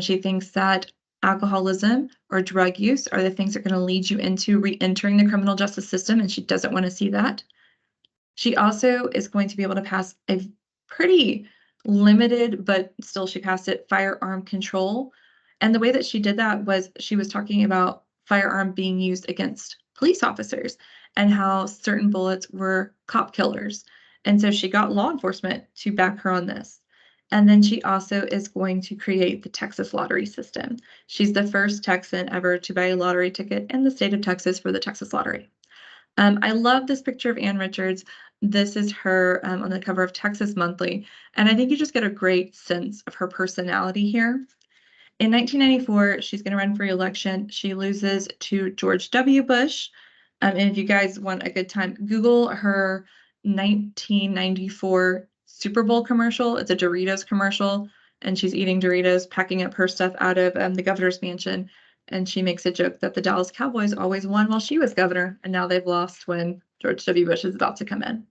She thinks that alcoholism or drug use are the things that are going to lead you into re-entering the criminal justice system, and she doesn't want to see that. She also is going to be able to pass a pretty limited, but still she passed it, firearm control. And the way that she did that was she was talking about firearm being used against police officers and how certain bullets were cop killers. And so she got law enforcement to back her on this. And then she also is going to create the Texas lottery system. She's the first Texan ever to buy a lottery ticket in the state of Texas for the Texas lottery. I love this picture of Ann Richards. This is her on the cover of Texas Monthly. And I think you just get a great sense of her personality here. In 1994, she's going to run for re-election. She loses to George W. Bush. And if you guys want a good time, Google her 1994 Super Bowl commercial. It's a Doritos commercial, and she's eating Doritos, packing up her stuff out of the governor's mansion. And she makes a joke that the Dallas Cowboys always won while she was governor, and now they've lost when George W. Bush is about to come in.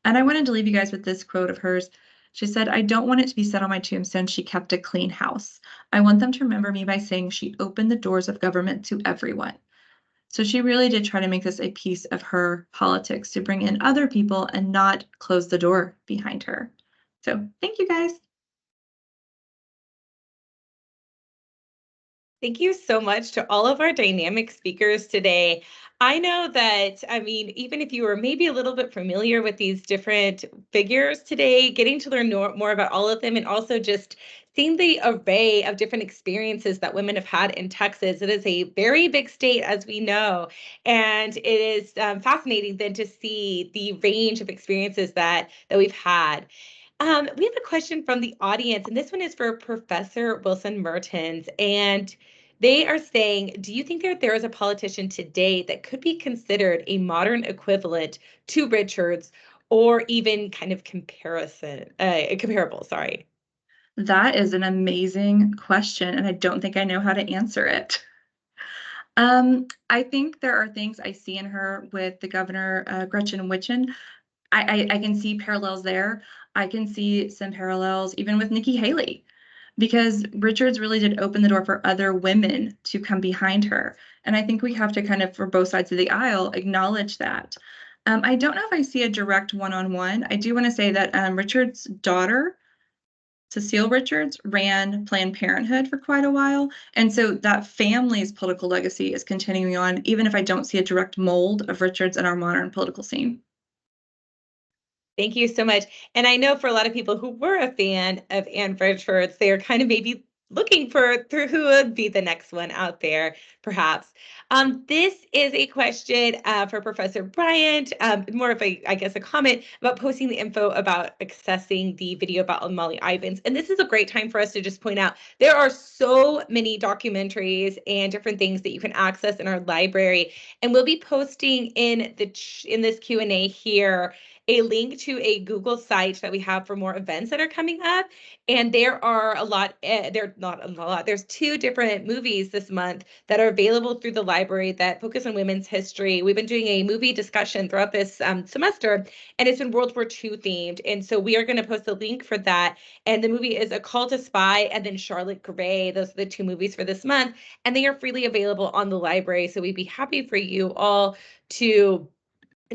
And I wanted to leave you guys with this quote of hers. She said, "I don't want it to be said on my tombstone she kept a clean house. I want them to remember me by saying she opened the doors of government to everyone." So she really did try to make this a piece of her politics to bring in other people and not close the door behind her. So thank you guys. Thank you so much to all of our dynamic speakers today. I know that, I mean, even if you were maybe a little bit familiar with these different figures today, getting to learn more about all of them and also just seeing the array of different experiences that women have had in Texas. It is a very big state, as we know, and it is fascinating then to see the range of experiences that we've had. We have a question from the audience, and this one is for Professor Wilson-Merhtens, and they are saying, do you think that there is a politician today that could be considered a modern equivalent to Richards or even kind of comparable, sorry? That is an amazing question, and I don't think I know how to answer it. I think there are things I see in her with the governor, Gretchen Whitchen. I can see parallels there. I can see some parallels even with Nikki Haley, because Richards really did open the door for other women to come behind her. And I think we have to kind of, for both sides of the aisle, acknowledge that. I don't know if I see a direct one-on-one. I do want to say that Richards' daughter, Cecile Richards, ran Planned Parenthood for quite a while. And so that family's political legacy is continuing on, even if I don't see a direct mold of Richards in our modern political scene. Thank you so much. And I know for a lot of people who were a fan of Ann Richards, they are kind of maybe looking for who would be the next one out there, perhaps. This is a question for Professor Bryant, more of a, I guess, a comment about posting the info about accessing the video about Molly Ivins. And this is a great time for us to just point out there are so many documentaries and different things that you can access in our library. And we'll be posting in this Q&A here a link to a Google site that we have for more events that are coming up. And there are a lot, not a lot, there's 2 different movies this month that are available through the library that focus on women's history. We've been doing a movie discussion throughout this semester, and it's been World War II themed. And so we are going to post a link for that. And the movie is A Call to Spy and then Charlotte Gray. Those are the 2 movies for this month, and they are freely available on the library. So we'd be happy for you all to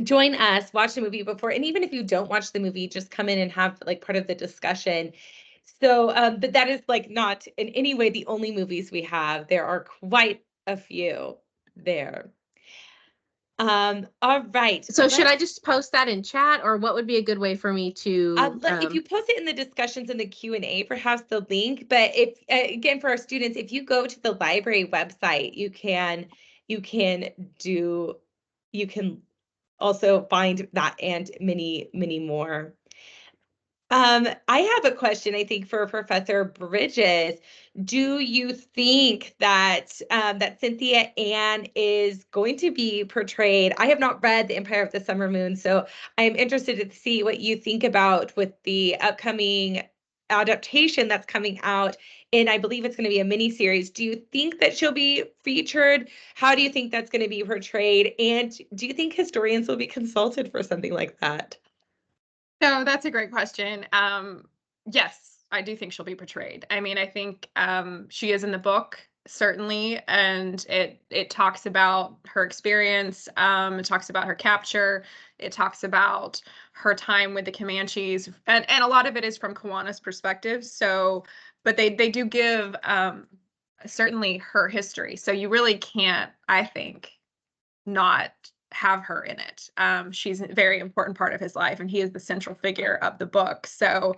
join us, watch the movie before, and even if you don't watch the movie, just come in and have like part of the discussion. So, but that is like not in any way the only movies we have. There are quite a few there. All right. So should I just post that in chat, or what would be a good way for me to? If you post it in the discussions in the Q&A, perhaps the link. But if again, for our students, if you go to the library website, you can also find that and many more. I have a question, I think, for Professor Bridges. Do you think that that Cynthia Ann is going to be portrayed? I have not read The Empire of the Summer Moon, so I'm interested to see what you think about with the upcoming adaptation that's coming out. And I believe it's going to be a mini series. Do you think that she'll be featured? How do you think that's going to be portrayed? And do you think historians will be consulted for something like that? So that's a great question. Yes, I do think she'll be portrayed. I mean, I think she is in the book, certainly, and it talks about her experience. It talks about her capture. It talks about her time with the Comanches, and a lot of it is from Kawana's perspective. So, but they do give certainly her history. So you really can't, I think, not have her in it. She's a very important part of his life, and he is the central figure of the book. So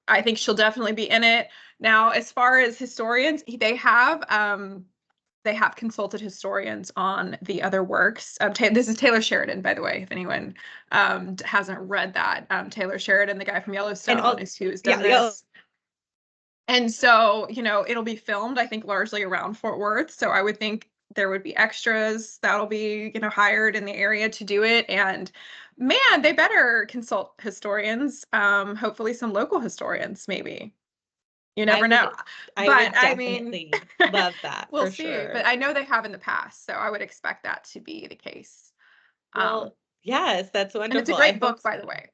I think she'll definitely be in it. Now, as far as historians, they have consulted historians on the other works. This is Taylor Sheridan, by the way, if anyone hasn't read that. Taylor Sheridan, the guy from Yellowstone, is who's done this. And so, it'll be filmed, I think, largely around Fort Worth. So I would think there would be extras that'll be, hired in the area to do it. And man, they better consult historians, hopefully some local historians, maybe. You never know. I would definitely love that. We'll for see. Sure. But I know they have in the past, so I would expect that to be the case. Well, yes, that's wonderful. And it's a great book, by the way.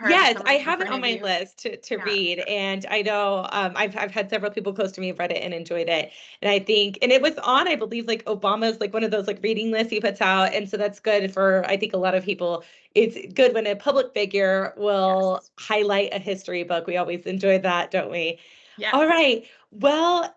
Yes, I have it on my list to read, and I know I've had several people close to me have read it and enjoyed it, and I think, and it was on, I believe, like Obama's like one of those like reading lists he puts out, and so that's good for, I think, a lot of people. It's good when a public figure will highlight a history book. We always enjoy that, don't we? Yeah. All right. Well,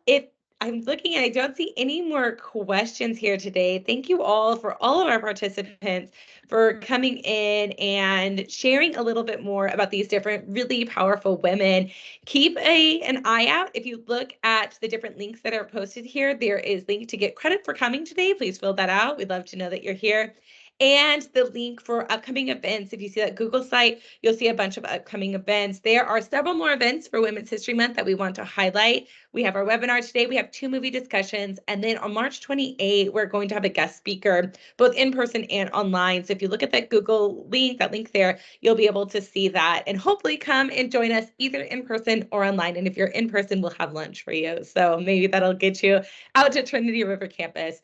I'm looking and I don't see any more questions here today. Thank you all for all of our participants for coming in and sharing a little bit more about these different really powerful women. Keep an eye out. If you look at the different links that are posted here, there is link to get credit for coming today. Please fill that out. We'd love to know that you're here. And the link for upcoming events. If you see that Google site, you'll see a bunch of upcoming events. There are several more events for Women's History Month that we want to highlight. We have our webinar today. We have 2 movie discussions. And then on March 28, we're going to have a guest speaker, both in person and online. So if you look at that Google link, that link there, you'll be able to see that and hopefully come and join us either in person or online. And if you're in person, we'll have lunch for you. So maybe that'll get you out to Trinity River campus.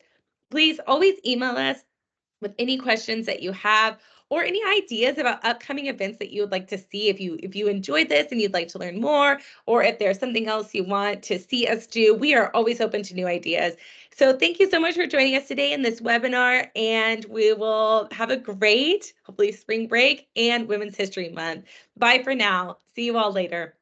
Please always email us with any questions that you have or any ideas about upcoming events that you would like to see. If you enjoyed this and you'd like to learn more, or if there's something else you want to see us do, we are always open to new ideas. So thank you so much for joining us today in this webinar, and we will have a great, hopefully, spring break and Women's History Month. Bye for now. See you all later.